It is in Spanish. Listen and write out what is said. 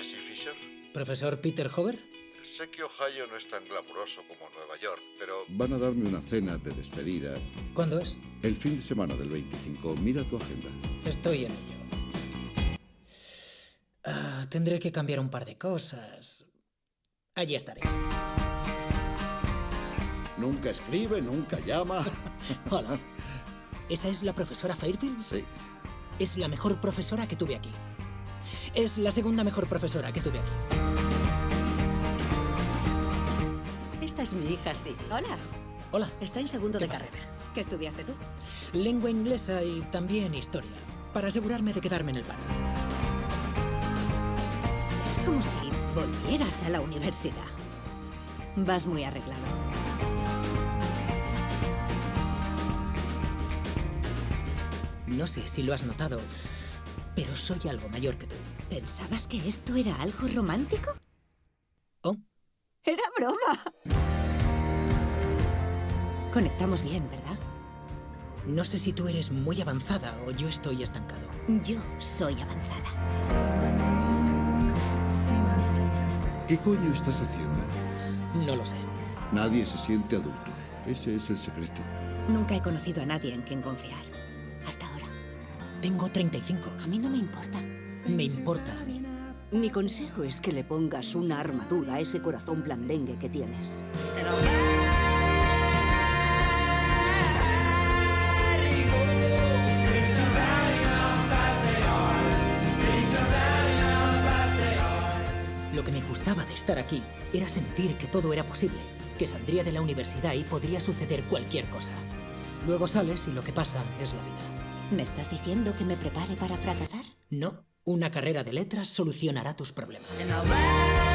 Jesse Fisher? ¿Profesor Peter Hoover? Sé que Ohio no es tan glamuroso como Nueva York, pero... Van a darme una cena de despedida ¿Cuándo es? el fin de semana del 25. Mira tu agenda. Estoy en ello. Tendré que cambiar un par de cosas. Allí estaré. Nunca escribe, nunca llama. Hola. ¿Esa es la profesora Fairfield? Sí. Es la mejor profesora que tuve aquí. Es la segunda mejor profesora que tuve aquí. Esta es mi hija, sí. Hola. Hola. Está en segundo ¿Qué de pasa? carrera. ¿Qué estudiaste tú? Lengua inglesa y también historia, para asegurarme de quedarme en el paro. Es como si volvieras a la universidad. Vas muy arreglado. No sé si lo has notado, pero soy algo mayor que tú. ¿Pensabas que esto era algo romántico? ¿Oh? ¡Era broma! Conectamos bien, ¿verdad? No sé si tú eres muy avanzada o yo estoy estancado. Yo soy avanzada. ¿Qué coño estás haciendo? No lo sé. Nadie se siente adulto. Ese es el secreto. Nunca he conocido a nadie en quien confiar. Hasta ahora. Tengo 35. A mí no me importa. Me importa a mí. Mi consejo es que le pongas una armadura a ese corazón blandengue que tienes. Lo que me gustaba de estar aquí era sentir que todo era posible, que saldría de la universidad y podría suceder cualquier cosa. Luego sales y lo que pasa es la vida. ¿Me estás diciendo que me prepare para fracasar? No, una carrera de letras solucionará tus problemas. In a way.